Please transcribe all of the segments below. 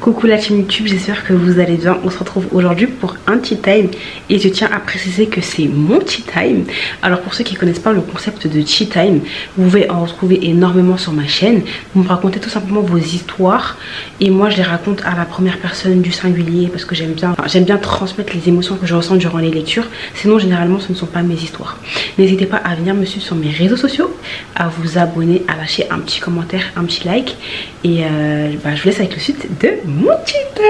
Coucou la team YouTube, j'espère que vous allez bien. On se retrouve aujourd'hui pour un tea time et je tiens à préciser que c'est mon tea time. Alors pour ceux qui ne connaissent pas le concept de tea time, vous pouvez en retrouver énormément sur ma chaîne. Vous me racontez tout simplement vos histoires et moi je les raconte à la première personne du singulier parce que j'aime bien transmettre les émotions que je ressens durant les lectures. Sinon généralement ce ne sont pas mes histoires. N'hésitez pas à venir me suivre sur mes réseaux sociaux, à vous abonner, à lâcher un petit commentaire, un petit like et je vous laisse avec le suite de mon tea time.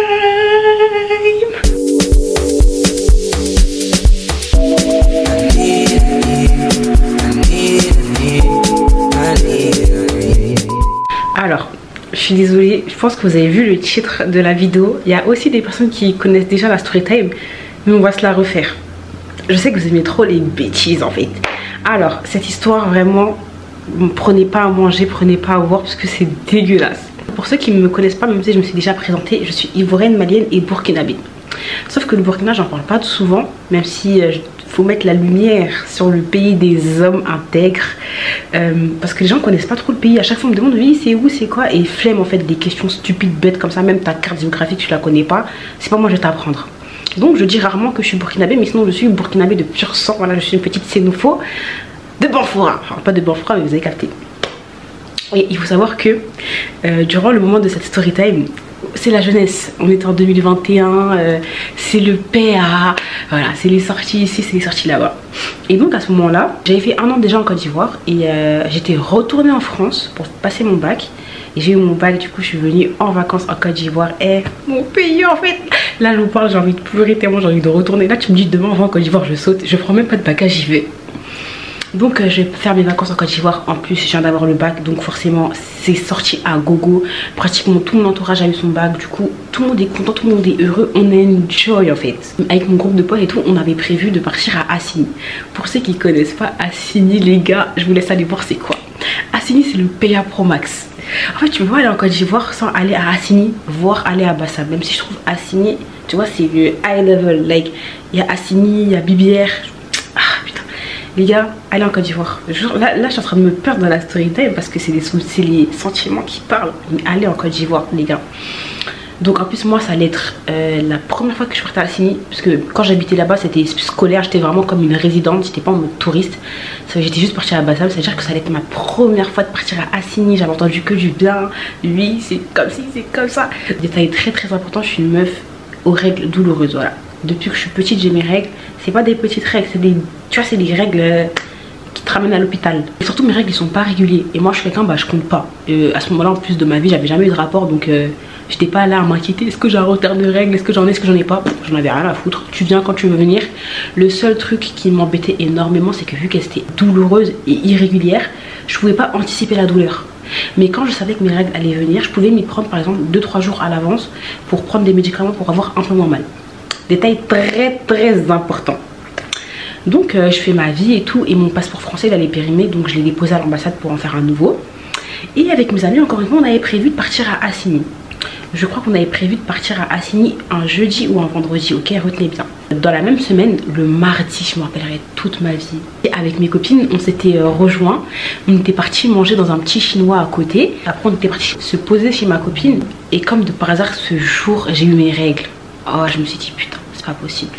Alors, je suis désolée, je pense que vous avez vu le titre de la vidéo. Il y a aussi des personnes qui connaissent déjà la story time, mais on va se la refaire. Je sais que vous aimez trop les bêtises en fait. Alors, cette histoire vraiment, prenez pas à manger, prenez pas à voir parce que c'est dégueulasse. Pour ceux qui ne me connaissent pas, même si je me suis déjà présentée, je suis ivoirienne, malienne et burkinabé. Sauf que le Burkina, j'en parle pas souvent, même si faut mettre la lumière sur le pays des hommes intègres. Parce que les gens connaissent pas trop le pays. À chaque fois, on me demande oui, c'est où, c'est quoi. Et flemme en fait des questions stupides, bêtes comme ça. Même ta carte géographique, tu la connais pas. C'est pas moi, je vais t'apprendre. Donc je dis rarement que je suis burkinabé, mais sinon je suis burkinabé de pur sang. Voilà, je suis une petite sénoufo de Banfoura. Enfin, pas de Banfoura, mais vous avez capté. Et il faut savoir que durant le moment de cette story time, c'est la jeunesse. On est en 2021, c'est le PA, voilà, c'est les sorties ici, c'est les sorties là-bas. Et donc à ce moment-là, j'avais fait 1 an déjà en Côte d'Ivoire et j'étais retournée en France pour passer mon bac. Et j'ai eu mon bac, du coup je suis venue en vacances en Côte d'Ivoire. Et mon pays en fait, là je vous parle, j'ai envie de pleurer tellement j'ai envie de retourner. Là tu me dis demain on va en Côte d'Ivoire, je saute, je prends même pas de bagage, j'y vais. Donc je vais faire mes vacances en Côte d'Ivoire. En plus je viens d'avoir le bac, donc forcément c'est sorti à gogo. Pratiquement tout mon entourage a eu son bac. Du coup tout le monde est content, tout le monde est heureux. On est une joy en fait. Avec mon groupe de potes et tout, on avait prévu de partir à Assigny. Pour ceux qui connaissent pas Assigny, les gars, je vous laisse aller voir c'est quoi. Assigny c'est le PA Pro Max. En fait tu peux pas aller en Côte d'Ivoire sans aller à Assigny, voire aller à Bassam. Même si je trouve Assigny, tu vois, c'est le high level. Like il y a Assigny, il y a Bibière. Les gars, allez en Côte d'Ivoire. Là, je suis en train de me perdre dans la story time parce que c'est les sentiments qui parlent. Mais allez en Côte d'Ivoire, les gars. Donc en plus, moi, ça allait être la première fois que je partais à Assigny. Parce que quand j'habitais là-bas, c'était scolaire. J'étais vraiment comme une résidente. J'étais pas en mode touriste. J'étais juste partie à Bassam. C'est-à-dire que ça allait être ma première fois de partir à Assigny. J'avais entendu que du bien. Lui, c'est comme ci, c'est comme ça. Détail très très important, je suis une meuf aux règles douloureuses. Voilà. Depuis que je suis petite, j'ai mes règles. C'est pas des petites règles, c'est des, tu vois, c'est des règles qui te ramènent à l'hôpital. Et surtout mes règles, ils sont pas réguliers. Et moi, je suis quelqu'un, je compte pas. À ce moment-là, en plus de ma vie, j'avais jamais eu de rapport, donc j'étais pas là à m'inquiéter. Est-ce que j'ai un retard de règles? Est-ce que j'en ai? Est-ce que j'en ai pas? J'en avais rien à foutre. Tu viens quand tu veux venir. Le seul truc qui m'embêtait énormément, c'est que vu qu'elle était douloureuse et irrégulière, je pouvais pas anticiper la douleur. Mais quand je savais que mes règles allaient venir, je pouvais m'y prendre par exemple 2-3 jours à l'avance pour prendre des médicaments pour avoir un peu moins mal. Détail très très important. Donc je fais ma vie et tout, et mon passeport français il allait périmer, donc je l'ai déposé à l'ambassade pour en faire un nouveau. Et avec mes amis, encore une fois, on avait prévu de partir à Assigny. Je crois qu'on avait prévu de partir à Assigny un jeudi ou un vendredi, ok, retenez bien. Dans la même semaine, le mardi, je me rappellerai toute ma vie. Et avec mes copines, on s'était rejoints. On était partis manger dans un petit chinois à côté. Après, on était partis se poser chez ma copine. Et comme de par hasard, ce jour, j'ai eu mes règles. Oh, je me suis dit, putain, c'est pas possible.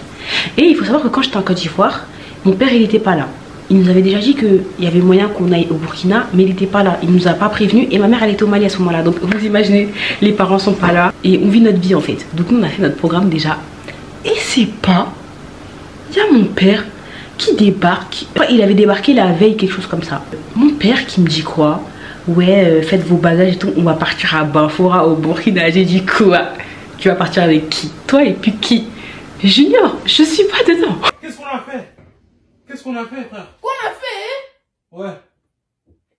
Et il faut savoir que quand j'étais en Côte d'Ivoire, mon père, il était pas là. Il nous avait déjà dit qu'il y avait moyen qu'on aille au Burkina, mais il n'était pas là. Il nous a pas prévenu. Et ma mère, elle était au Mali à ce moment-là. Donc, vous imaginez, les parents sont pas là. Et on vit notre vie, en fait. Donc, nous, on a fait notre programme déjà. Et c'est pas... Il y a mon père qui débarque. Il avait débarqué la veille, quelque chose comme ça. Mon père qui me dit quoi? Ouais, faites vos bagages et tout. On va partir à Banfoura, au Burkina. J'ai dit quoi? Tu vas partir avec qui? Toi et puis qui? Junior, je suis pas dedans. Qu'est-ce qu'on a fait? Qu'est-ce qu'on a fait, frère? Qu'on a fait? Ouais.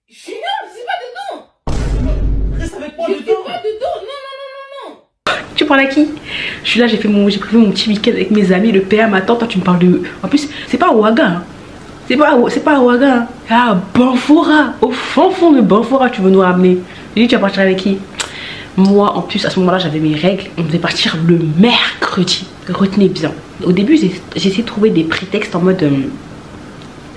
Junior, je suis pas dedans. Reste avec moi Je suis dedans. pas dedans. Non, non, non, non, non. Tu parles à qui? Je suis là, j'ai prévu mon petit week-end avec mes amis. Le PA m'attend, toi tu me parles de... En plus, c'est pas à Ouaga. Hein. C'est pas à Ouaga. Hein. Ah, Banfoura. Au fond de Banfoura, tu veux nous ramener. J'ai dit, tu vas partir avec qui? Moi, en plus, à ce moment-là, j'avais mes règles. On devait partir le mercredi. Retenez bien. Au début, j'ai essayé de trouver des prétextes en mode...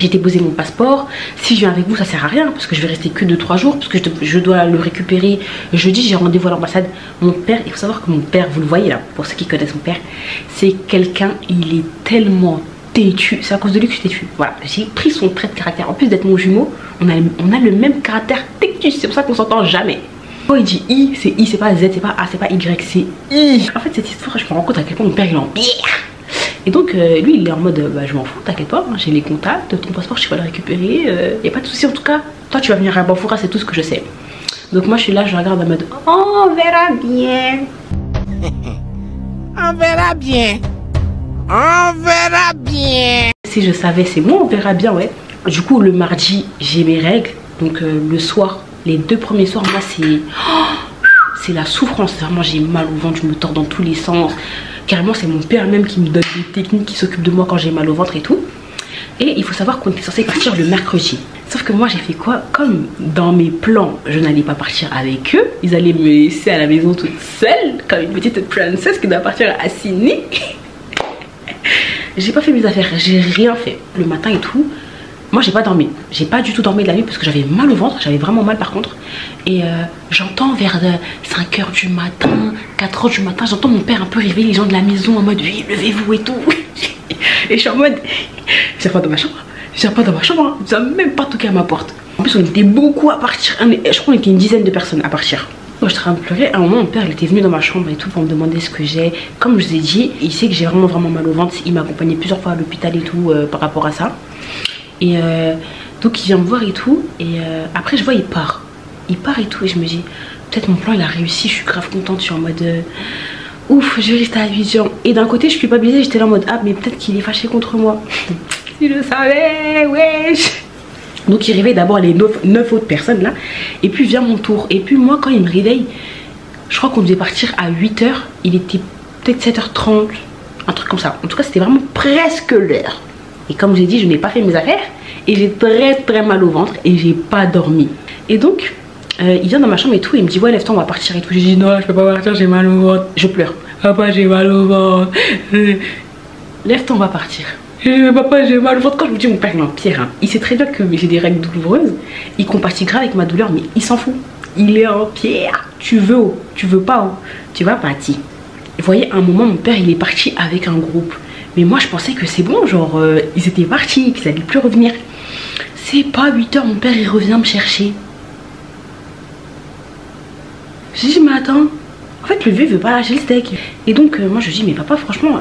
J'ai déposé mon passeport. Si je viens avec vous, ça sert à rien parce que je vais rester que 2-3 jours parce que je dois le récupérer jeudi. J'ai rendez-vous à l'ambassade. Mon père, il faut savoir que mon père, vous le voyez là, pour ceux qui connaissent mon père, c'est quelqu'un, il est tellement têtu. C'est à cause de lui que je suis têtu. Voilà, j'ai pris son trait de caractère. En plus d'être mon jumeau, on a le même caractère têtu. C'est pour ça qu'on s'entend jamais. Quand il dit I, c'est pas Z, c'est pas A, c'est pas Y, c'est I. En fait, cette histoire, je me rends compte à quel point mon père il est en bière. Et donc lui il est en mode bah, je m'en fous, t'inquiète pas, hein, j'ai les contacts, ton passeport je vais le récupérer, y a pas de souci. En tout cas toi tu vas venir à Banfoura, c'est tout ce que je sais. Donc moi je suis là, je regarde en mode on verra bien. On verra bien. On verra bien. Si je savais, c'est moi, on verra bien, ouais. Du coup le mardi j'ai mes règles, donc le soir, les 2 premiers soirs, moi c'est la souffrance, vraiment j'ai mal au ventre, je me tords dans tous les sens. Carrément c'est mon père même qui me donne des techniques, qui s'occupe de moi quand j'ai mal au ventre et tout. Et il faut savoir qu'on était censé partir le mercredi. Sauf que moi j'ai fait quoi? Comme dans mes plans je n'allais pas partir avec eux, ils allaient me laisser à la maison toute seule comme une petite princesse qui doit partir à Sydney. J'ai pas fait mes affaires, j'ai rien fait. Le matin et tout, moi j'ai pas dormi, j'ai pas du tout dormi de la nuit parce que j'avais mal au ventre, j'avais vraiment mal par contre. Et j'entends vers 5h du matin, 4h du matin, j'entends mon père un peu réveiller les gens de la maison en mode oui levez-vous et tout. Et je suis en mode viens pas dans ma chambre, viens pas dans ma chambre, hein. Ils ont même pas toqué à ma porte. En plus on était beaucoup à partir, je crois qu'on était une dizaine de personnes à partir. Moi j'étais en train de pleurer, à un moment mon père il était venu dans ma chambre et tout pour me demander ce que j'ai. Comme je vous ai dit, il sait que j'ai vraiment mal au ventre, il m'a accompagné plusieurs fois à l'hôpital et tout par rapport à ça. Et donc il vient me voir et tout, et après je vois il part et tout, et je me dis peut-être mon plan il a réussi, je suis grave contente, je suis en mode ouf, je vais rester à Abidjan. Et d'un côté je suis pas biaisée, j'étais là en mode ah mais peut-être qu'il est fâché contre moi. Si je savais, wesh. Donc il réveille d'abord les 9 autres personnes là, et puis vient mon tour. Et puis moi quand il me réveille, je crois qu'on devait partir à 8h, il était peut-être 7h30, un truc comme ça. En tout cas c'était vraiment presque l'heure. Et comme je l'ai dit, je n'ai pas fait mes affaires et j'ai très mal au ventre et j'ai pas dormi. Et donc il vient dans ma chambre et tout, et il me dit ouais lève-toi on va partir et tout. J'ai dit non je peux pas partir, j'ai mal au ventre. Je pleure, papa j'ai mal au ventre. Lève-toi on va partir. Papa j'ai mal au ventre. Quand je vous dis mon père il est en pierre, hein. Il sait très bien que j'ai des règles douloureuses, il compatit grave avec ma douleur mais il s'en fout. Il est en pierre. Tu veux ou tu veux pas ou tu vas partir. Vous voyez à un moment mon père il est parti avec un groupe. Mais moi je pensais que c'est bon, genre ils étaient partis, qu'ils allaient plus revenir. C'est pas 8h, mon père il revient me chercher. J'ai dit mais attends, en fait le vieux veut pas lâcher le steak. Et donc moi je dis mais papa franchement,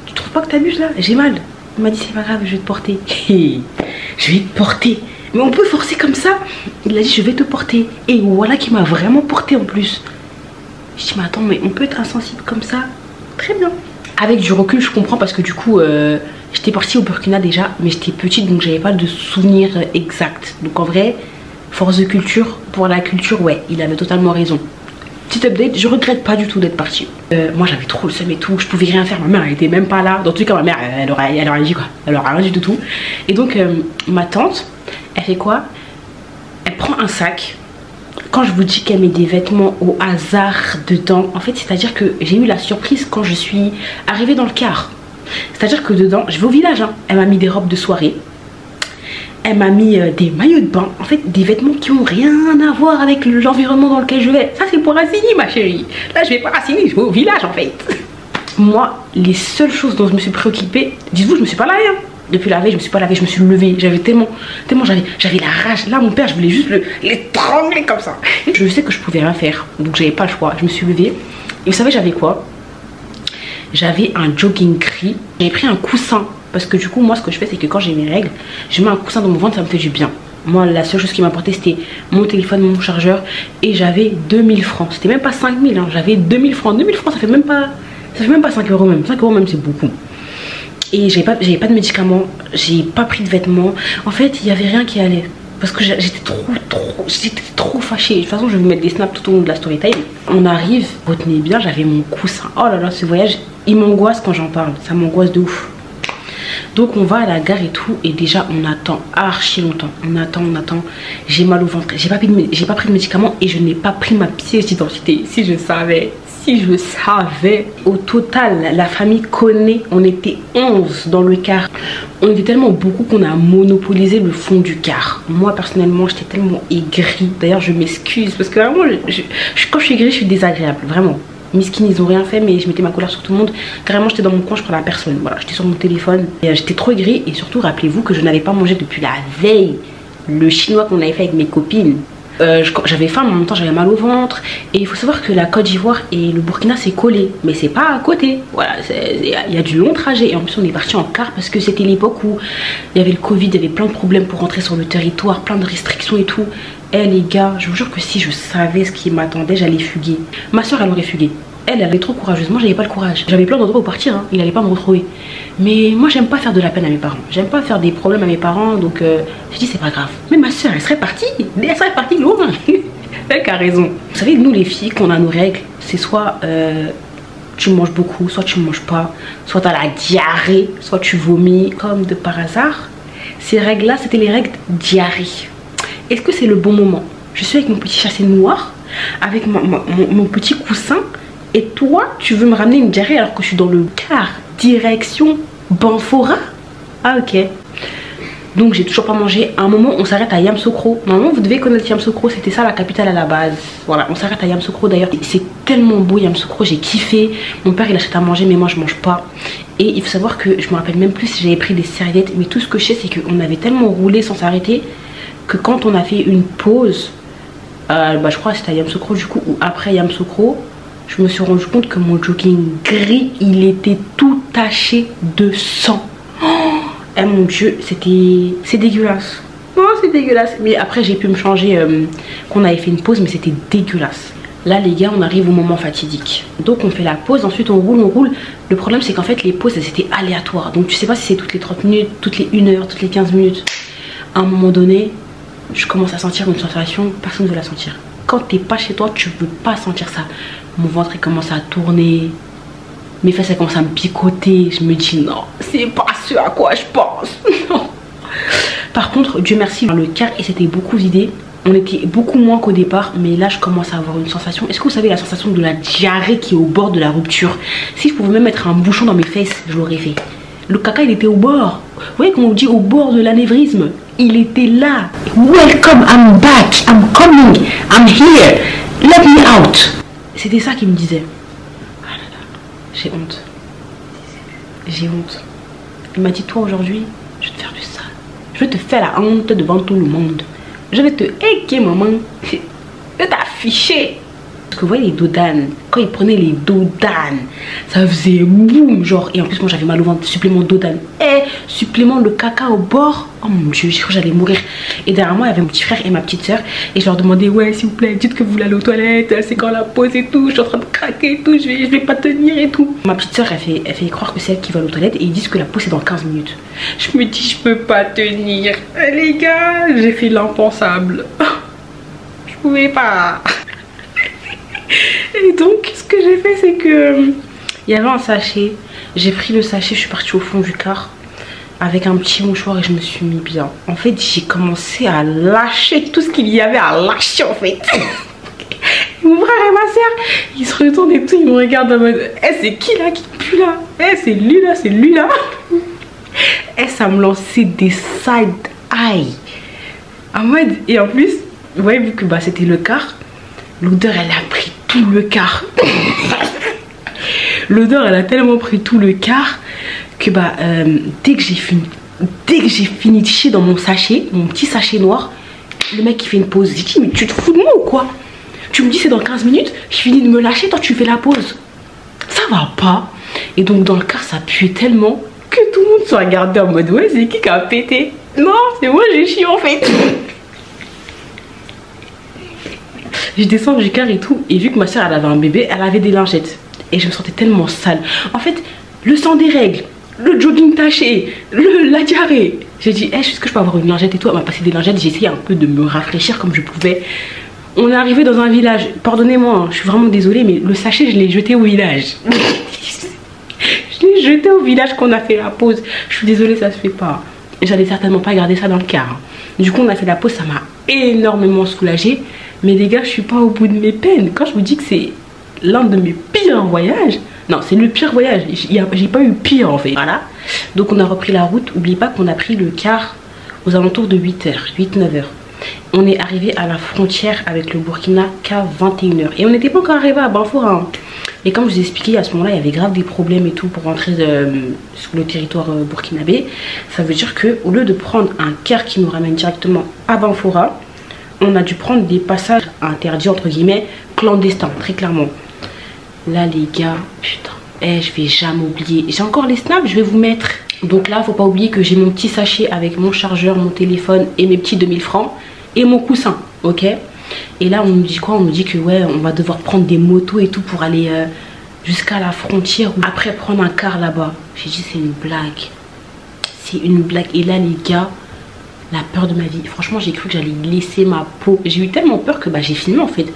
tu trouves pas que t'abuses là? J'ai mal. Il m'a dit c'est pas grave, je vais te porter. Je vais te porter. Mais on peut forcer comme ça? Il a dit je vais te porter. Et voilà qui m'a vraiment porté en plus. Je dis mais attends, mais on peut être insensible comme ça? Très bien. Avec du recul je comprends parce que du coup j'étais partie au Burkina déjà, mais j'étais petite donc j'avais pas de souvenir exact. Donc en vrai force de culture, pour la culture ouais il avait totalement raison. Petit update, je regrette pas du tout d'être partie. Moi j'avais trop le seum et tout, je pouvais rien faire, ma mère elle était même pas là. Dans tous les cas ma mère elle aurait rien dit quoi, elle aurait rien dit du tout. Et donc ma tante elle fait quoi? Elle prend un sac. Quand je vous dis qu'elle met des vêtements au hasard dedans, en fait c'est à dire que j'ai eu la surprise quand je suis arrivée dans le car. C'est à dire que dedans, je vais au village hein. Elle m'a mis des robes de soirée, elle m'a mis des maillots de bain, en fait des vêtements qui ont rien à voir avec l'environnement dans lequel je vais. Ça c'est pour Racini ma chérie, là je vais pas Racini, je vais au village en fait. Moi les seules choses dont je me suis préoccupée, dites-vous je me suis pas lavée hein. Depuis la veille je me suis pas lavée, je me suis levée, j'avais tellement j'avais la rage. Là mon père je voulais juste l'étrangler comme ça. Je sais que je pouvais rien faire, donc j'avais pas le choix, je me suis levée. Et vous savez j'avais quoi? J'avais un jogging gris, j'avais pris un coussin. Parce que du coup moi ce que je fais c'est que quand j'ai mes règles, je mets un coussin dans mon ventre, ça me fait du bien. Moi la seule chose qui m'apportait c'était mon téléphone, mon chargeur, et j'avais 2000 francs. C'était même pas 5000 hein, j'avais 2000 francs. 2000 francs ça fait même pas 5 € même. 5 € même c'est beaucoup. Et j'avais pas de médicaments, j'ai pas pris de vêtements. En fait il y avait rien qui allait. Parce que j'étais trop fâchée. De toute façon je vais vous mettre des snaps tout au long de la story time. On arrive, retenez bien, j'avais mon coussin. Oh là là ce voyage il m'angoisse quand j'en parle, ça m'angoisse de ouf. Donc on va à la gare et tout, et déjà on attend archi longtemps. On attend. J'ai mal au ventre, j'ai pas pris de médicaments et je n'ai pas pris ma pièce d'identité. Si je savais, si je savais. Au total, la famille connaît, on était 11 dans le car. On était tellement beaucoup qu'on a monopolisé le fond du car. Moi personnellement, j'étais tellement aigrie. D'ailleurs, je m'excuse parce que vraiment, quand je suis aigrie, je suis désagréable, vraiment. Miskin, ils ont rien fait, mais je mettais ma colère sur tout le monde. Carrément, j'étais dans mon coin, je prenais la personne. Voilà, j'étais sur mon téléphone. J'étais trop aigrie. Et surtout, rappelez-vous que je n'avais pas mangé depuis la veille le chinois qu'on avait fait avec mes copines. J'avais faim, mais en même temps j'avais mal au ventre. Et il faut savoir que la Côte d'Ivoire et le Burkina c'est collé, mais c'est pas à côté. Voilà, il y a du long trajet. Et en plus on est parti en car parce que c'était l'époque où il y avait le Covid, il y avait plein de problèmes pour rentrer sur le territoire, plein de restrictions et tout. Eh les gars, je vous jure que si je savais ce qui m'attendait, j'allais fuguer. Ma soeur elle aurait fugué. Elle est trop courageuse, moi j'avais pas le courage. J'avais plein d'endroits où partir, hein. Il allait pas me retrouver. Mais moi j'aime pas faire de la peine à mes parents. J'aime pas faire des problèmes à mes parents, donc je dis c'est pas grave. Mais ma soeur elle serait partie loin. Elle a raison. Vous savez, nous les filles, qu'on a nos règles, c'est soit tu manges beaucoup, soit tu manges pas, soit t'as la diarrhée, soit tu vomis. Comme de par hasard, ces règles là c'était les règles diarrhée. Est-ce que c'est le bon moment? Je suis avec mon petit chassé noir, avec mon petit coussin. Et toi, tu veux me ramener une diarrhée alors que je suis dans le car direction Banfora? Ah ok. Donc j'ai toujours pas mangé. À un moment, on s'arrête à Yamoussoukro. Normalement, vous devez connaître Yamoussoukro. C'était ça la capitale à la base. Voilà, on s'arrête à Yamoussoukro d'ailleurs. C'est tellement beau Yamoussoukro, j'ai kiffé. Mon père il achète à manger, mais moi je mange pas. Et il faut savoir que je me rappelle même plus si j'avais pris des serviettes. Mais tout ce que je sais, c'est qu'on avait tellement roulé sans s'arrêter que quand on a fait une pause, je crois que c'était à Yamoussoukro du coup, ou après Yamoussoukro, je me suis rendu compte que mon jogging gris, il était tout taché de sang. Oh, eh mon dieu, c'est dégueulasse. Oh, c'est dégueulasse. Mais après, j'ai pu me changer, qu'on avait fait une pause, mais c'était dégueulasse. Là, les gars, on arrive au moment fatidique. Donc, on fait la pause, ensuite on roule. Le problème, c'est qu'en fait, les pauses, c'était aléatoire. Donc, tu sais pas si c'est toutes les 30 minutes, toutes les 1 heure, toutes les 15 minutes. À un moment donné, je commence à sentir une sensation, personne ne veut la sentir. Quand t'es pas chez toi, tu veux pas sentir ça. Mon ventre il commence à tourner, mes fesses elles commencent à me picoter. Je me dis non, c'est pas ce à quoi je pense. Non. Par contre, Dieu merci, le car il s'était beaucoup vidé. On était beaucoup moins qu'au départ, mais là je commence à avoir une sensation. Est-ce que vous savez la sensation de la diarrhée qui est au bord de la rupture? Si je pouvais même mettre un bouchon dans mes fesses, je l'aurais fait. Le caca il était au bord. Vous voyez comme on dit au bord de l'anévrisme. Il était là. Welcome, I'm back, I'm coming, I'm here, let me out. C'était ça qu'il me disait. Ah là là, j'ai honte. J'ai honte. Il m'a dit toi aujourd'hui, je vais te faire du sale. Je vais te faire la honte devant tout le monde. Je vais te hacker maman. Je vais t'afficher. Parce que vous voyez les dodanes, quand ils prenaient les dodanes, ça faisait boum genre. Et en plus moi j'avais mal au ventre, supplément dodane. Et supplément le caca au bord. Oh mon dieu, j'ai cru que j'allais mourir. Et derrière moi il y avait mon petit frère et ma petite soeur. Et je leur demandais ouais s'il vous plaît, dites que vous voulez aller aux toilettes, c'est quand la pause et tout, je suis en train de craquer et tout, je vais pas tenir et tout. Ma petite soeur elle fait croire que c'est elle qui va aux toilettes. Et ils disent que la pause c'est dans 15 minutes. Je me dis je peux pas tenir. Les gars, j'ai fait l'impensable. Je pouvais pas. Et donc ce que j'ai fait c'est que il y avait un sachet, j'ai pris le sachet, je suis partie au fond du car avec un petit mouchoir et je me suis mis bien. En fait j'ai commencé à lâcher tout ce qu'il y avait à lâcher en fait. Mon frère et ma soeur ils se retournent et tout, ils me regardent en mode c'est qui là qui pue là, c'est lui là, c'est lui là. Ça me lançait des side eye en mode. Et en plus vous voyez vu que c'était le car, l'odeur elle a pris tout le car. L'odeur elle a tellement pris tout le car que dès que j'ai fini de chier dans mon sachet, mon petit sachet noir, le mec il fait une pause. J'ai dit mais tu te fous de moi ou quoi? Tu me dis c'est dans 15 minutes, je finis de me lâcher, toi tu fais la pause. Ça va pas. Et donc dans le car ça puait tellement que tout le monde se regardait en mode ouais c'est qui a pété? Non c'est moi j'ai chié en fait. Je descends du car et tout, et vu que ma soeur elle avait un bébé, elle avait des lingettes et je me sentais tellement sale. En fait le sang des règles, le jogging taché, la diarrhée. J'ai dit est-ce que je peux avoir une lingette et tout? Elle m'a passé des lingettes, j'ai essayé un peu de me rafraîchir comme je pouvais. On est arrivé dans un village, pardonnez-moi je suis vraiment désolée mais le sachet je l'ai jeté au village. Je l'ai jeté au village qu'on a fait la pause. Je suis désolée ça se fait pas. J'allais certainement pas garder ça dans le car. Du coup on a fait la pause, ça m'a énormément soulagée. Mais les gars, je suis pas au bout de mes peines. Quand je vous dis que c'est l'un de mes pires pire voyage. Non, c'est le pire voyage. J'ai pas eu pire en fait. Voilà. Donc on a repris la route. N'oubliez pas qu'on a pris le car aux alentours de 8h, 8-9h. On est arrivé à la frontière avec le Burkina qu'à 21h. Et on n'était pas encore arrivé à Banfoura. Hein. Et comme je vous ai expliqué, à ce moment-là, il y avait grave des problèmes et tout pour rentrer sur le territoire burkinabé. Ça veut dire qu'au lieu de prendre un car qui nous ramène directement à Banfoura, on a dû prendre des passages interdits, entre guillemets, clandestins, très clairement. Là, les gars, putain, je vais jamais oublier. J'ai encore les snaps, je vais vous mettre. Donc là, faut pas oublier que j'ai mon petit sachet avec mon chargeur, mon téléphone et mes petits 2000 francs. Et mon coussin, ok. Et là, on nous dit quoi? On nous dit que ouais, on va devoir prendre des motos et tout pour aller jusqu'à la frontière. Ou après, prendre un car là-bas. J'ai dit, c'est une blague. C'est une blague. Et là, les gars, la peur de ma vie. Franchement, j'ai cru que j'allais laisser ma peau. J'ai eu tellement peur que bah, j'ai filmé en fait.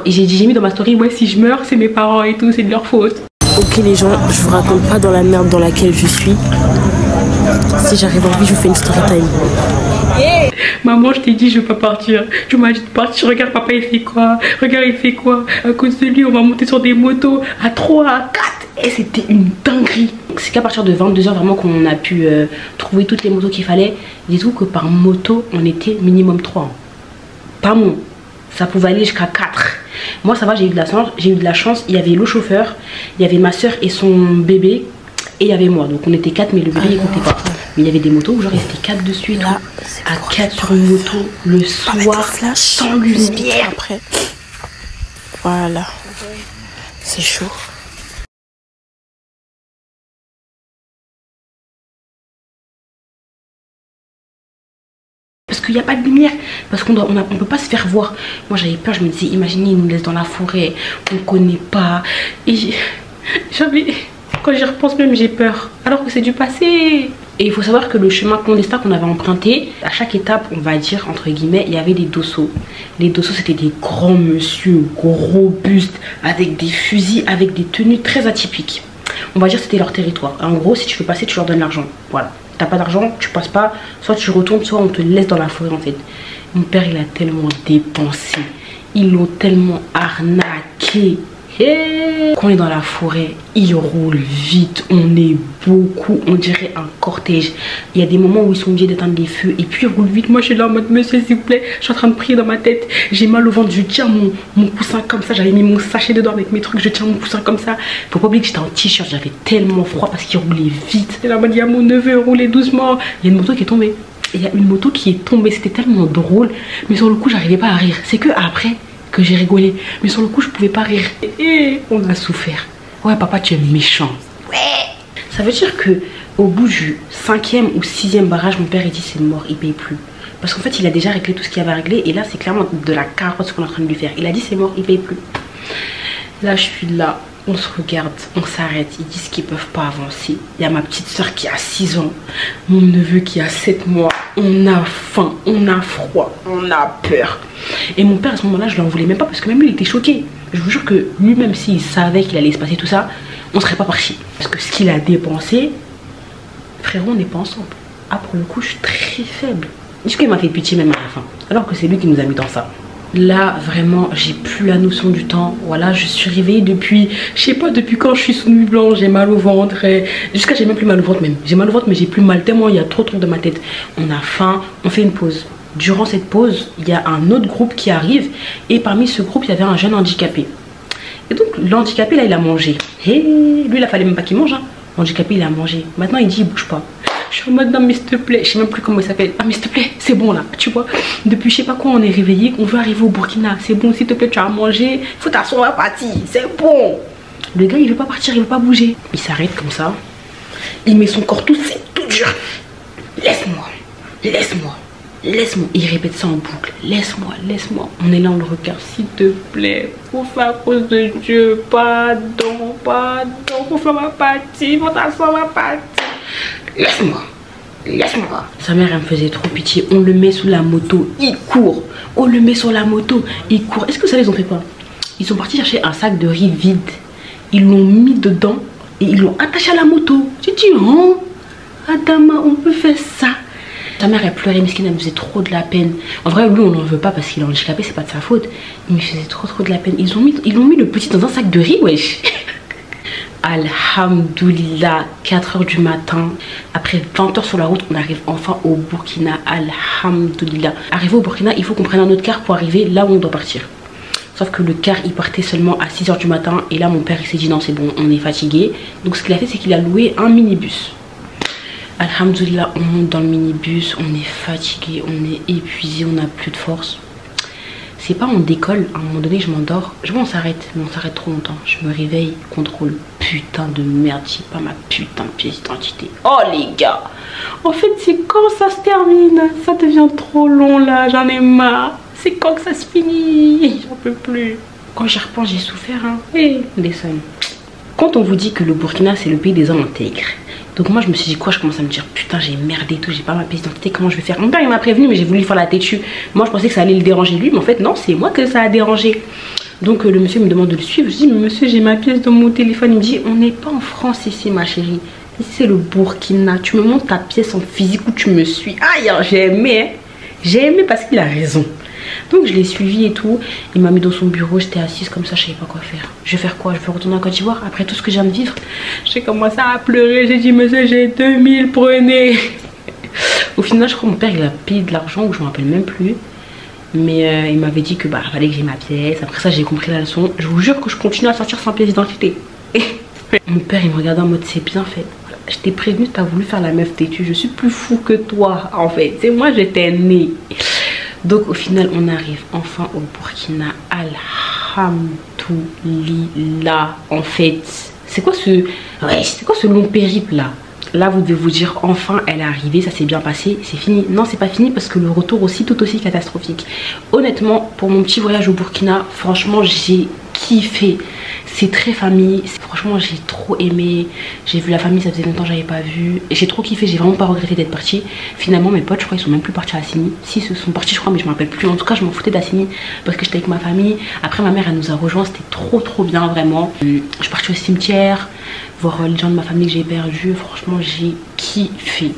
J'ai mis dans ma story, ouais, si je meurs, c'est mes parents et tout, c'est de leur faute. Ok les gens, je vous raconte pas dans la merde dans laquelle je suis. Si j'arrive en vie, je vous fais une story time. Yeah. Maman, je t'ai dit je veux pas partir. Tu m'as dit de partir. Regarde papa il fait quoi. Regarde il fait quoi. À cause de lui on va monter sur des motos à 3, à 4. Et c'était une dinguerie. C'est qu'à partir de 22h vraiment qu'on a pu trouver toutes les motos qu'il fallait. Dis-vous que par moto on était minimum 3. Pas moins. Ça pouvait aller jusqu'à 4. Moi ça va, j'ai eu de la chance. Il y avait le chauffeur, il y avait ma soeur et son bébé. Et il y avait moi, donc on était 4 mais le bébé il comptait pas. Mais il y avait des motos où genre ils étaient 4 dessus et tout. À 4 sur une moto le soir sans lumière. Après. Voilà. C'est chaud. Parce qu'il n'y a pas de lumière, parce qu'on peut pas se faire voir. Moi j'avais peur, je me disais, imaginez, ils nous laissent dans la forêt, on connaît pas. Et j'avais... Quand j'y repense même, j'ai peur. Alors que c'est du passé. Et il faut savoir que le chemin clandestin qu'on avait emprunté, à chaque étape, on va dire, entre guillemets, il y avait des dossos. Les dossos, c'était des grands monsieur, gros bustes, avec des fusils, avec des tenues très atypiques. On va dire que c'était leur territoire. En gros, si tu veux passer, tu leur donnes l'argent. Voilà. T'as pas d'argent, tu passes pas. Soit tu retournes, soit on te laisse dans la forêt, en fait. Mon père, il a tellement dépensé. Ils l'ont tellement arnaqué. Hey. Quand on est dans la forêt, il roule vite, on est beaucoup, on dirait un cortège. Il y a des moments où ils sont obligés d'éteindre les feux et puis ils roulent vite. Moi je suis là en mode monsieur s'il vous plaît, je suis en train de prier dans ma tête, j'ai mal au ventre, je tiens mon coussin comme ça, j'avais mis mon sachet dedans avec mes trucs, je tiens mon coussin comme ça. Faut pas oublier que j'étais en t-shirt, j'avais tellement froid parce qu'il roulait vite. Et là en mode il y a mon neveu, roulez doucement. Il y a une moto qui est tombée. Il y a une moto qui est tombée, c'était tellement drôle, mais sur le coup j'arrivais pas à rire. C'est que après que j'ai rigolé, mais sur le coup je pouvais pas rire. Et on a souffert. Ouais papa tu es méchant. Ouais. Ça veut dire que au bout du 5e ou 6e barrage, mon père il dit c'est mort, il paye plus. Parce qu'en fait il a déjà réglé tout ce qu'il avait à régler. Et là c'est clairement de la carotte ce qu'on est en train de lui faire. Il a dit c'est mort, il paye plus. Là je suis là, on se regarde, on s'arrête. Ils disent qu'ils peuvent pas avancer. Il y a ma petite soeur qui a 6 ans, mon neveu qui a 7 mois. On a faim, on a froid, on a peur. Et mon père à ce moment-là je l'en voulais même pas parce que même lui il était choqué. Je vous jure que lui-même s'il savait qu'il allait se passer tout ça, on serait pas parti. Parce que ce qu'il a dépensé, frérot on n'est pas ensemble. Ah pour le coup je suis très faible. Est-ce qu'il m'a fait pitié même à la fin? Alors que c'est lui qui nous a mis dans ça. Là vraiment j'ai plus la notion du temps. Voilà, je suis réveillée depuis, je sais pas depuis quand je suis sous nuit blanche, j'ai mal au ventre. Jusqu'à j'ai même plus mal au ventre même. J'ai mal au ventre mais j'ai plus mal tellement il y a trop de trucs dans ma tête. On a faim, on fait une pause. Durant cette pause, il y a un autre groupe qui arrive. Et parmi ce groupe, il y avait un jeune handicapé. Et donc l'handicapé là il a mangé. Et lui il a fallu même pas qu'il mange. Hein. L'handicapé il a mangé. Maintenant il dit il bouge pas. Je suis en mode non mais s'il te plaît, je sais même plus comment il s'appelle. Ah mais s'il te plaît, c'est bon là, tu vois. Depuis je sais pas quoi on est réveillé, on veut arriver au Burkina. C'est bon s'il te plaît tu as mangé, faut t'asseoir partir, c'est bon. Le gars il veut pas partir, il veut pas bouger. Il s'arrête comme ça, il met son corps tout sec, tout dur. Laisse-moi, laisse-moi, laisse-moi. Il répète ça en boucle, laisse-moi, laisse-moi. On est là, on le regarde, s'il te plaît, faut faire à cause de Dieu, pardon, pardon, faut faire ma partie, faut t'asseoir ma partie. Laisse-moi, laisse-moi. Sa mère elle me faisait trop pitié. On le met sous la moto, il court. On le met sur la moto, il court. Est-ce que ça ils ont fait quoi? Ils sont partis chercher un sac de riz vide. Ils l'ont mis dedans et ils l'ont attaché à la moto. J'ai dit oh Adama on peut faire ça. Sa mère elle pleurait, mesquine, elle me faisait trop de la peine. En vrai lui on n'en veut pas parce qu'il est handicapé, c'est pas de sa faute. Il me faisait trop de la peine. Ils ont mis le petit dans un sac de riz, wesh. Alhamdoulilah, 4 h du matin, après 20 h sur la route, on arrive enfin au Burkina. Alhamdoulilah. Arrivé au Burkina, il faut qu'on prenne un autre car pour arriver là où on doit partir. Sauf que le car il partait seulement à 6 h du matin. Et là mon père il s'est dit non c'est bon, on est fatigué. Donc ce qu'il a fait c'est qu'il a loué un minibus. Alhamdoulilah, on monte dans le minibus, on est fatigué, on est épuisé, on n'a plus de force. C'est pas on décolle, à un moment donné je m'endors, je vois on s'arrête, mais on s'arrête trop longtemps. Je me réveille, contrôle, putain de merde, j'ai pas ma putain de pièce d'identité. Oh les gars, en fait c'est quand ça se termine, ça devient trop long là, j'en ai marre. C'est quand que ça se finit, j'en peux plus. Quand j'y repense j'ai souffert hein, et les sommes. Quand on vous dit que le Burkina c'est le pays des hommes intègres, donc moi je me suis dit quoi, je commence à me dire putain j'ai merdé et tout, j'ai pas ma pièce d'identité, comment je vais faire. Mon père il m'a prévenu mais j'ai voulu faire la têtue. Moi je pensais que ça allait le déranger lui, mais en fait non, c'est moi que ça a dérangé. Donc le monsieur me demande de le suivre. Je dis mais monsieur j'ai ma pièce dans mon téléphone. Il me dit on n'est pas en France ici ma chérie, ici c'est le Burkina, tu me montres ta pièce en physique ou tu me suis. Aïe j'ai aimé hein. J'ai aimé parce qu'il a raison. Donc je l'ai suivi et tout. Il m'a mis dans son bureau, j'étais assise comme ça, je savais pas quoi faire. Je vais faire quoi? Je vais retourner en Côte d'Ivoire après tout ce que je viens de vivre. J'ai commencé à pleurer, j'ai dit monsieur j'ai 2000, prenez. Au final je crois que mon père il a payé de l'argent ou je me rappelle même plus. Mais il m'avait dit que bah fallait que j'ai ma pièce. Après ça j'ai compris la leçon. Je vous jure que je continue à sortir sans pièce d'identité. Mon père il me regardait en mode c'est bien fait. Voilà. Je t'ai prévenu, t'as voulu faire la meuf têtue. Je suis plus fou que toi en fait. C'est moi j'étais née. Donc au final on arrive enfin au Burkina. Alhamdoulilah. En fait c'est quoi ce long périple là? Là vous devez vous dire enfin elle est arrivée, ça s'est bien passé, c'est fini. Non c'est pas fini parce que le retour aussi tout aussi catastrophique. Honnêtement pour mon petit voyage au Burkina, franchement j'ai kiffé. C'est très famille, franchement j'ai trop aimé. J'ai vu la famille, ça faisait longtemps que j'avais pas vu. J'ai trop kiffé, j'ai vraiment pas regretté d'être partie. Finalement mes potes je crois ils sont même plus partis à Assini. Si ils sont partis je crois mais je me rappelle plus. En tout cas je m'en foutais d'Assini parce que j'étais avec ma famille. Après ma mère elle nous a rejoints, c'était trop bien vraiment. Je suis partie au cimetière voir les gens de ma famille que j'ai perdu. Franchement j'ai kiffé.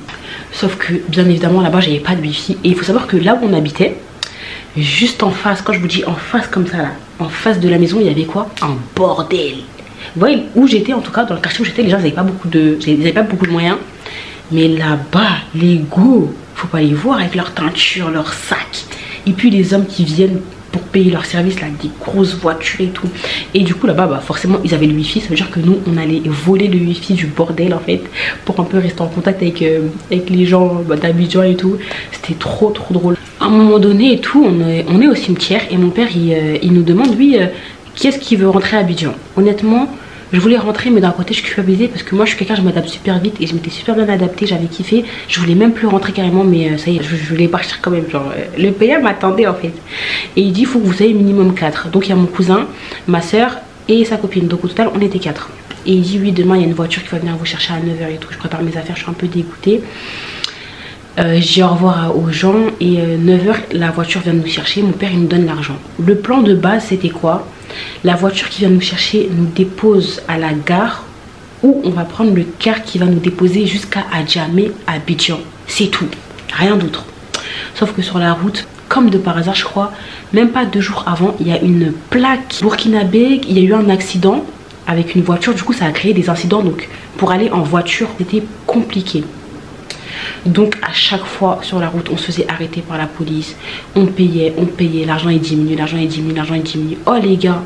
Sauf que bien évidemment là-bas j'avais pas de wifi. Et il faut savoir que là où on habitait, juste en face, quand je vous dis en face comme ça là, en face de la maison il y avait quoi? Un bordel. Vous voyez où j'étais, en tout cas dans le quartier où j'étais, les gens n'avaient pas beaucoup de moyens. Mais là-bas les go, faut pas les voir avec leur teinture, leur sac. Et puis les hommes qui viennent pour payer leur service là, des grosses voitures et tout. Et du coup là-bas bah, forcément ils avaient le wifi. Ça veut dire que nous on allait voler le wifi du bordel en fait, pour un peu rester en contact avec les gens bah, d'Abidjan et tout. C'était trop drôle. À un moment donné et tout, on est au cimetière et mon père il nous demande oui qui est-ce qui veut rentrer à Abidjan. Honnêtement je voulais rentrer mais d'un côté je culpabilisais parce que moi je suis quelqu'un, je m'adapte super vite et je m'étais super bien adaptée, j'avais kiffé. Je voulais même plus rentrer carrément mais ça y est, je voulais partir quand même, genre le payeur m'attendait en fait. Et il dit il faut que vous soyez minimum 4. Donc il y a mon cousin, ma soeur et sa copine, donc au total on était 4. Et il dit oui demain il y a une voiture qui va venir vous chercher à 9 h et tout. Je prépare mes affaires, je suis un peu dégoûtée. Je dis au revoir aux gens et 9 h la voiture vient nous chercher, mon père il nous donne l'argent. Le plan de base c'était quoi? La voiture qui vient nous chercher nous dépose à la gare où on va prendre le car qui va nous déposer jusqu'à Adjamé, Abidjan. C'est tout, rien d'autre. Sauf que sur la route, comme de par hasard je crois, même pas 2 jours avant, il y a une plaque burkinabé, il y a eu un accident avec une voiture, du coup ça a créé des incidents. Donc pour aller en voiture c'était compliqué. Donc à chaque fois sur la route on se faisait arrêter par la police. On payait, l'argent est diminué, l'argent est diminué. Oh les gars,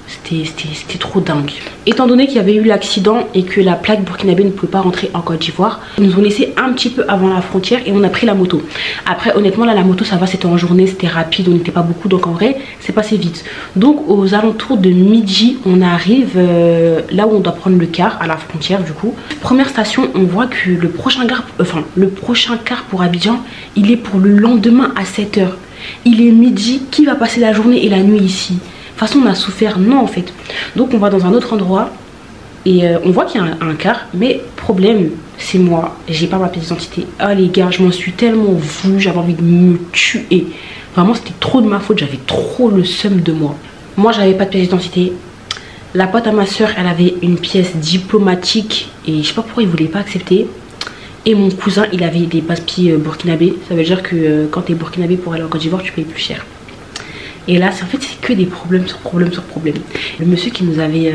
c'était trop dingue. Étant donné qu'il y avait eu l'accident et que la plaque burkinabé ne pouvait pas rentrer en Côte d'Ivoire, ils nous ont laissé un petit peu avant la frontière et on a pris la moto. Après honnêtement là la moto ça va, c'était en journée, c'était rapide, on n'était pas beaucoup donc en vrai c'est passé vite. Donc aux alentours de midi on arrive là où on doit prendre le car à la frontière du coup. Première station on voit que le prochain car pour Abidjan il est pour le lendemain à 7 h. Il est midi, qui va passer la journée et la nuit ici? De toute façon on a souffert, non en fait. Donc on va dans un autre endroit et on voit qu'il y a un car, mais problème c'est moi, j'ai pas ma pièce d'identité. Ah les gars, je m'en suis tellement voulu, j'avais envie de me tuer. Vraiment c'était trop de ma faute, j'avais trop le seum de moi. Moi j'avais pas de pièce d'identité. La pote à ma soeur elle avait une pièce diplomatique et je sais pas pourquoi ils voulaient pas accepter. Et mon cousin, il avait des passe-pieds burkinabés. Ça veut dire que quand tu es burkinabé pour aller en Côte d'Ivoire, tu payes plus cher. Et là, en fait, c'est que des problèmes sur problèmes sur problèmes. Le monsieur qui nous avait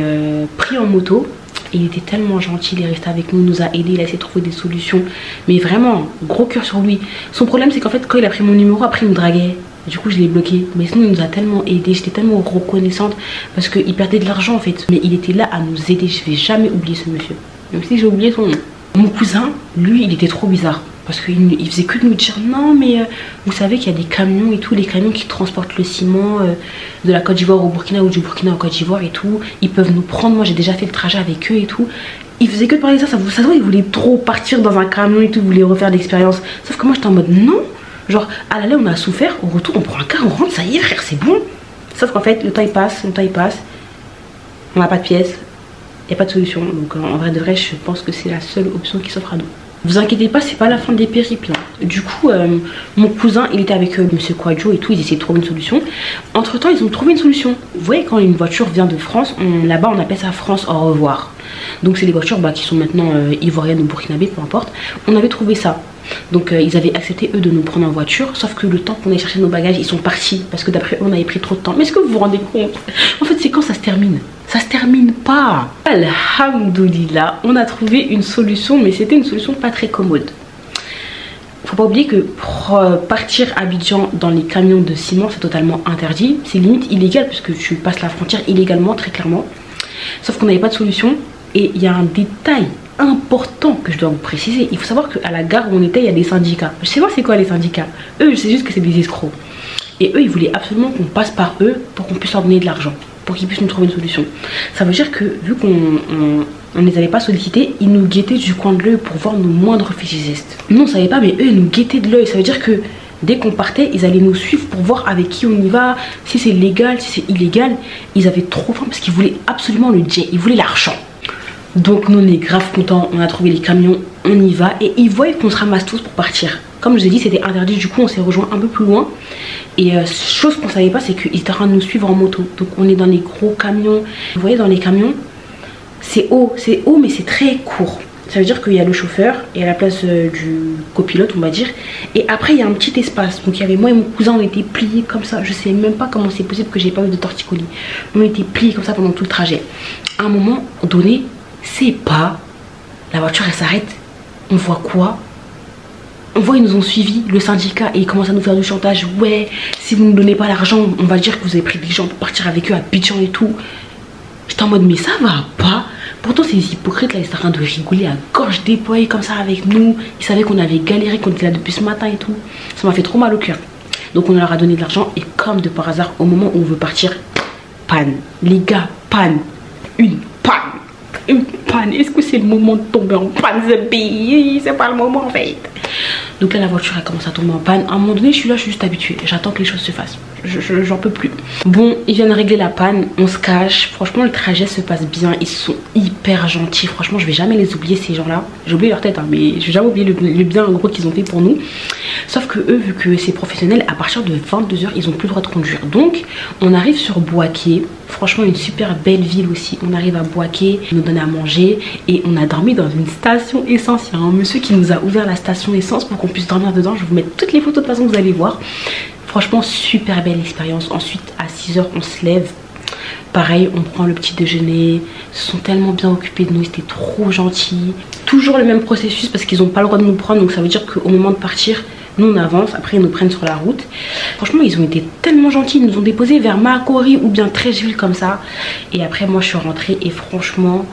pris en moto, il était tellement gentil, il est resté avec nous, il nous a aidé, il a essayé de trouver des solutions. Mais vraiment, gros cœur sur lui. Son problème, c'est qu'en fait, quand il a pris mon numéro, après, il me draguait. Du coup, je l'ai bloqué. Mais sinon, il nous a tellement aidé. J'étais tellement reconnaissante parce qu'il perdait de l'argent, en fait. Mais il était là à nous aider. Je vais jamais oublier ce monsieur. Même si j'ai oublié son nom. Mon cousin, lui, il était trop bizarre. Parce qu'il faisait que de nous dire non, mais vous savez qu'il y a des camions et tout, les camions qui transportent le ciment de la Côte d'Ivoire au Burkina ou du Burkina en Côte d'Ivoire et tout. Ils peuvent nous prendre. Moi, j'ai déjà fait le trajet avec eux et tout. Il faisait que de parler de ça. Ça se voit, il voulait trop partir dans un camion et tout, il voulait refaire l'expérience. Sauf que moi, j'étais en mode non. Genre, à l'aller, on a souffert. Au retour, on prend un car, on rentre, ça y est, frère, c'est bon. Sauf qu'en fait, le temps il passe. On n'a pas de pièces. Il n'y a pas de solution. Donc, en vrai de vrai, je pense que c'est la seule option qui s'offre à nous. Vous inquiétez pas, c'est pas la fin des périples. Du coup, mon cousin, il était avec monsieur Kwadjo et tout, ils essayaient de trouver une solution. Entre temps, ils ont trouvé une solution. Vous voyez, quand une voiture vient de France, là-bas, on appelle ça France au revoir. Donc, c'est les voitures qui sont maintenant ivoiriennes ou burkinabées, peu importe. On avait trouvé ça. Donc, ils avaient accepté, eux, de nous prendre en voiture. Sauf que le temps qu'on ait cherché nos bagages, ils sont partis. Parce que d'après eux, on avait pris trop de temps. Mais est-ce que vous vous rendez compte? En fait, c'est quand ça se termine. Ça se termine pas. Alhamdoulilah, on a trouvé une solution, mais c'était une solution pas très commode. Faut pas oublier que pour partir à Abidjan dans les camions de ciment, c'est totalement interdit. C'est limite illégal puisque tu passes la frontière illégalement, très clairement. Sauf qu'on n'avait pas de solution. Et il y a un détail important que je dois vous préciser. Il faut savoir qu'à la gare où on était, il y a des syndicats. Je sais pas c'est quoi les syndicats. Eux, je sais juste que c'est des escrocs. Et eux, ils voulaient absolument qu'on passe par eux pour qu'on puisse leur donner de l'argent, pour qu'ils puissent nous trouver une solution. Ça veut dire que vu qu'on ne les avait pas sollicités, ils nous guettaient du coin de l'œil pour voir nos moindres faits et gestes. Nous on savait pas, mais eux ils nous guettaient de l'œil. Ça veut dire que dès qu'on partait, ils allaient nous suivre pour voir avec qui on y va, si c'est légal, si c'est illégal. Ils avaient trop faim parce qu'ils voulaient absolument le jet, ils voulaient l'argent. Donc nous on est grave contents, on a trouvé les camions, on y va et ils voyaient qu'on se ramasse tous pour partir. Comme je vous ai dit, c'était interdit, du coup on s'est rejoint un peu plus loin. Et chose qu'on savait pas, c'est qu'ils étaient en train de nous suivre en moto. Donc on est dans les gros camions. Vous voyez, dans les camions, c'est haut mais c'est très court. Ça veut dire qu'il y a le chauffeur et à la place du copilote, on va dire. Et après il y a un petit espace. Donc il y avait moi et mon cousin, on était pliés comme ça. Je sais même pas comment c'est possible que j'ai pas eu de torticolis. On était pliés comme ça pendant tout le trajet. À un moment donné, c'est pas, la voiture elle s'arrête. On voit quoi? On voit ils nous ont suivis, le syndicat, et ils commencent à nous faire du chantage. Ouais, si vous ne nous donnez pas l'argent, on va dire que vous avez pris des gens pour partir avec eux à Abidjan et tout. J'étais en mode mais ça va pas. Pourtant ces hypocrites là, ils étaient en train de rigoler à gorge déployée comme ça avec nous. Ils savaient qu'on avait galéré, qu'on était là depuis ce matin et tout. Ça m'a fait trop mal au cœur. Donc on leur a donné de l'argent et comme de par hasard, au moment où on veut partir, panne. Les gars, panne. Une panne. Est-ce que c'est le moment de tomber en panne? C'est pas le moment en fait. Donc là la voiture elle commence à tomber en panne. À un moment donné je suis là, je suis juste habituée. J'attends que les choses se fassent. J'en peux plus. Bon, ils viennent régler la panne. On se cache. Franchement le trajet se passe bien. Ils sont hyper gentils. Franchement je vais jamais les oublier ces gens là. J'ai oublié leur tête hein, mais je vais jamais oublier le bien gros qu'ils ont fait pour nous. Sauf que eux vu que c'est professionnel, à partir de 22 h ils ont plus le droit de conduire. Donc on arrive sur Bouaké. Franchement une super belle ville aussi. On arrive à Bouaké, ils nous donnent à manger et on a dormi dans une station essence. Il y a un monsieur qui nous a ouvert la station essence pour qu'on puisse dormir dedans. Je vais vous mettre toutes les photos de toute façon, vous allez voir. Franchement super belle expérience. Ensuite à 6 h on se lève. Pareil, on prend le petit déjeuner. Ils se sont tellement bien occupés de nous, c'était trop gentil. Toujours le même processus parce qu'ils n'ont pas le droit de nous prendre. Donc ça veut dire qu'au moment de partir, nous on avance, après ils nous prennent sur la route. Franchement ils ont été tellement gentils, ils nous ont déposés vers Makori ou bien Treichville comme ça. Et après moi je suis rentrée et franchement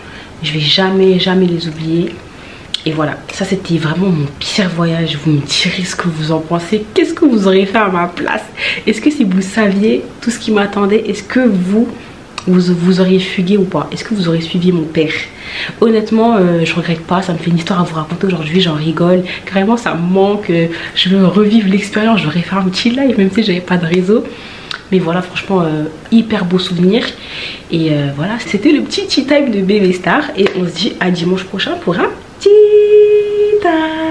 je vais jamais les oublier. Et voilà, ça c'était vraiment mon pire voyage. Vous me direz ce que vous en pensez. Qu'est-ce que vous auriez fait à ma place? Est-ce que si vous saviez tout ce qui m'attendait, est-ce que vous auriez fugué ou pas? Est-ce que vous auriez suivi mon père? Honnêtement je regrette pas, ça me fait une histoire à vous raconter aujourd'hui, j'en rigole. Carrément ça me manque, je veux revivre l'expérience. J'aurais fait un petit live même si j'avais pas de réseau. Mais voilà franchement hyper beau souvenir. Et voilà c'était le petit tea time de Bébé Star. Et on se dit à dimanche prochain pour un tea time.